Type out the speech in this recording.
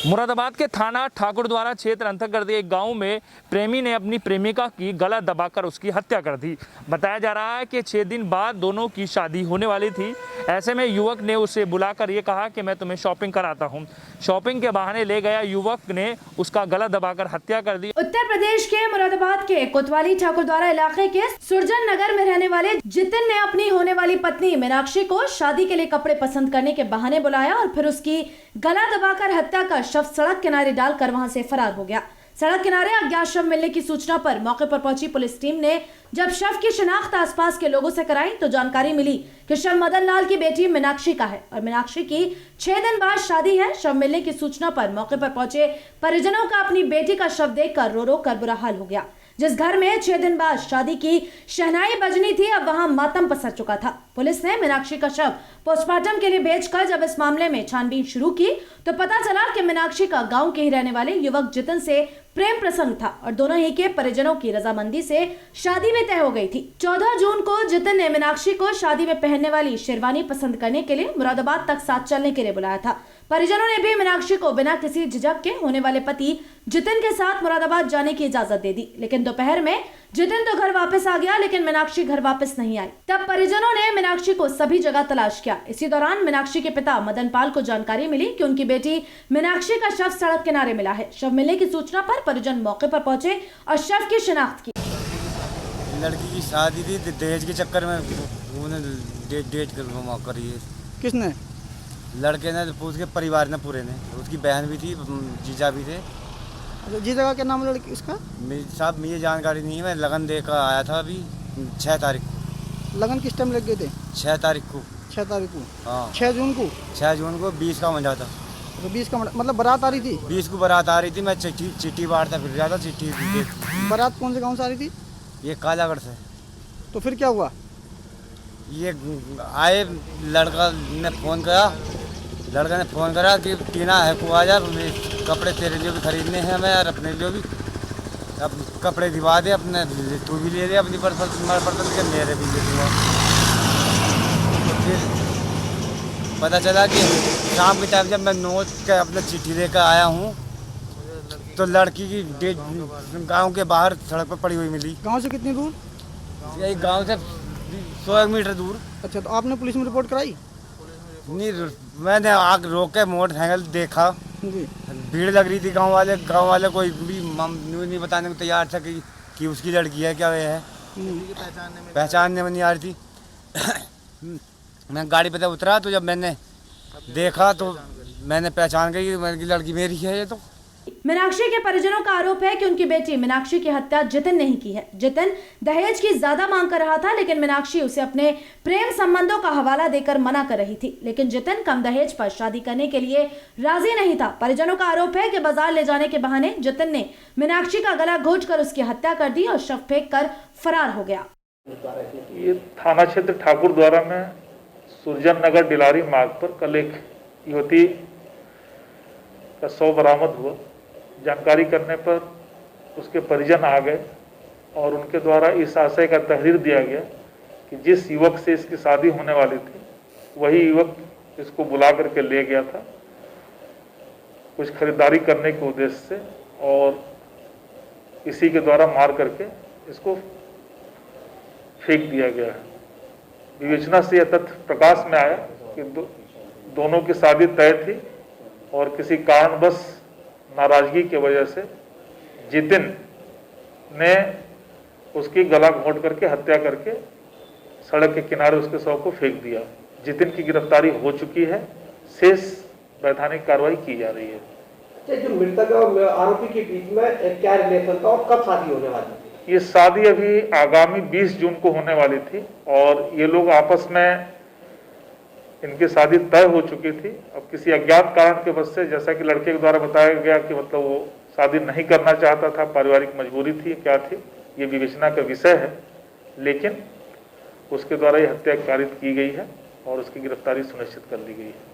मुरादाबाद के थाना ठाकुरद्वारा क्षेत्र अंतर्गत एक गांव में प्रेमी ने अपनी प्रेमिका की गला दबाकर उसकी हत्या कर दी। बताया जा रहा है कि 6 दिन बाद दोनों की शादी होने वाली थी। ऐसे में युवक ने उसे बुलाकर ये कहा कि मैं तुम्हें शॉपिंग कराता हूं। शॉपिंग के बहाने ले गया युवक ने उसका गला दबाकर हत्या कर दी। उत्तर प्रदेश के मुरादाबाद के कोतवाली ठाकुरद्वारा इलाके के सुरजन नगर में रहने वाले जितिन ने अपनी होने वाली पत्नी मीनाक्षी को शादी के लिए कपड़े पसंद करने के बहाने बुलाया और फिर उसकी गला दबाकर हत्या कर शव सड़क किनारे डालकर वहां से फरार हो गया। सड़क किनारे अज्ञात शव मिलने की सूचना पर मौके पर पहुंची पुलिस टीम ने जब शव की शिनाख्त आसपास के लोगों से कराई तो जानकारी मिली कि शव मदन लाल की बेटी मीनाक्षी का है और मीनाक्षी की 6 दिन बाद शादी है। शव मिलने की सूचना पर मौके पर पहुंचे परिजनों का अपनी बेटी का शव देखकर रो रो कर बुरा हाल हो गया। जिस घर में 6 दिन बाद शादी की शहनाई बजनी थी, अब वहां मातम पसर चुका था। पुलिस ने मीनाक्षी का शव पोस्टमार्टम के लिए भेजकर जब इस मामले में छानबीन शुरू की तो पता चला कि मीनाक्षी का गांव के ही रहने वाले युवक जितिन से प्रेम प्रसंग था और दोनों ही के परिजनों की रजामंदी से शादी में तय हो गई थी। 14 जून को जितिन ने मीनाक्षी को शादी में पहनने वाली शेरवानी पसंद करने के लिए मुरादाबाद तक साथ चलने के लिए बुलाया था। परिजनों ने भी मीनाक्षी को बिना किसी झिझक के होने वाले पति जितिन के साथ मुरादाबाद जाने की इजाजत दे दी, लेकिन दोपहर में जितिन तो घर वापस आ गया लेकिन मीनाक्षी घर वापस नहीं आई। तब परिजनों ने मीनाक्षी को सभी जगह तलाश किया। इसी दौरान मीनाक्षी के पिता मदन पाल को जानकारी मिली कि उनकी बेटी मीनाक्षी का शव सड़क किनारे मिला है। शव मिलने की सूचना पर परिजन मौके पर पहुंचे और शव की शिनाख्त की। लड़की की शादी थी, दहेज के चक्कर में उन्होंने डेट करी है। किसने? लड़के ने, उसके परिवार ने, पूरे ने। उसकी बहन भी थी, जीजा भी थे। जीजा का क्या नाम है लड़की उसका? साहब मुझे जानकारी नहीं है। मैं लगन देकर आया था अभी 6 तारीख को। लगन किस टाइम लग गए थे? 6 तारीख को। 6 तारीख को? हाँ, 6 जून को। 6 जून को 20 का मंडा था। तो 20 का मतलब बारात आ रही थी? 20 को बारात आ रही थी। मैं चिट्ठी बांटता फिर रहा था। चिट्ठी बारात कौन से गाँव से आ रही थी? ये कालागढ़ से। तो फिर क्या हुआ? ये आए, लड़का ने फ़ोन करा कि टीना है को आ जा, कपड़े तेरे लिए भी खरीदने हैं हमें और अपने लिए भी। अब कपड़े दिवा दे, अपने तू भी ले दे अपनी पसंद के, मेरे भी ले दूँगा। तो फिर पता चला कि शाम के टाइम जब मैं नोट के अपना चिट्ठी लेकर आया हूँ तो लड़की की डेट गांव के बाहर सड़क पर पड़ी हुई मिली। गांव से कितनी दूर? यही गांव से 100 मीटर दूर। अच्छा, तो आपने पुलिस में रिपोर्ट कराई? नहीं, मैंने आग रोक के मोटरसाइकिल देखा जी। भीड़ लग रही थी। गांव वाले कोई भी न्यूज़ नहीं बताने को तैयार था कि उसकी लड़की है, क्या है। पहचानने में नहीं आ रही थी। मैं गाड़ी पे से उतरा तो जब मैंने देखा तो मैंने पहचान गई कि लड़की मेरी है। ये तो मीनाक्षी के परिजनों का आरोप है कि उनकी बेटी मीनाक्षी की हत्या जितिन ने ही की है। जितिन दहेज की ज्यादा मांग कर रहा था लेकिन मीनाक्षी उसे अपने प्रेम संबंधों का हवाला देकर मना कर रही थी, लेकिन जितिन कम दहेज पर शादी करने के लिए राजी नहीं था। परिजनों का आरोप है कि बाजार ले जाने के बहाने जितिन ने मीनाक्षी का गला घोंचकर उसकी हत्या कर दी और शव फेंक कर फरार हो गया। ये थाना क्षेत्र ठाकुरद्वारा में सुरजन नगर डिलारी मार्ग पर कल एक युवती का शव बरामद हुआ। जानकारी करने पर उसके परिजन आ गए और उनके द्वारा इस आशय का तहरीर दिया गया कि जिस युवक से इसकी शादी होने वाली थी वही युवक इसको बुला करके ले गया था कुछ खरीदारी करने के उद्देश्य से, और इसी के द्वारा मार करके इसको फेंक दिया गया है। विवेचना से यह तथ्य प्रकाश में आया कि दोनों की शादी तय थी और किसी कारणवश नाराजगी की वजह से जितिन ने उसकी गला घोंट करके हत्या करके सड़क के किनारे उसके शव को फेंक दिया। जितिन की गिरफ्तारी हो चुकी है। शेष वैधानिक कार्रवाई की जा रही है। जो मृतक और आरोपी के बीच में क्या रिलेशन था और कब शादी होने वाली थी? ये शादी अभी आगामी 20 जून को होने वाली थी और ये लोग आपस में इनकी शादी तय हो चुकी थी। अब किसी अज्ञात कारण के वजह से, जैसा कि लड़के के द्वारा बताया गया कि मतलब वो शादी नहीं करना चाहता था, पारिवारिक मजबूरी थी, क्या थी, ये विवेचना का विषय है, लेकिन उसके द्वारा ये हत्या कारित की गई है और उसकी गिरफ्तारी सुनिश्चित कर ली गई है।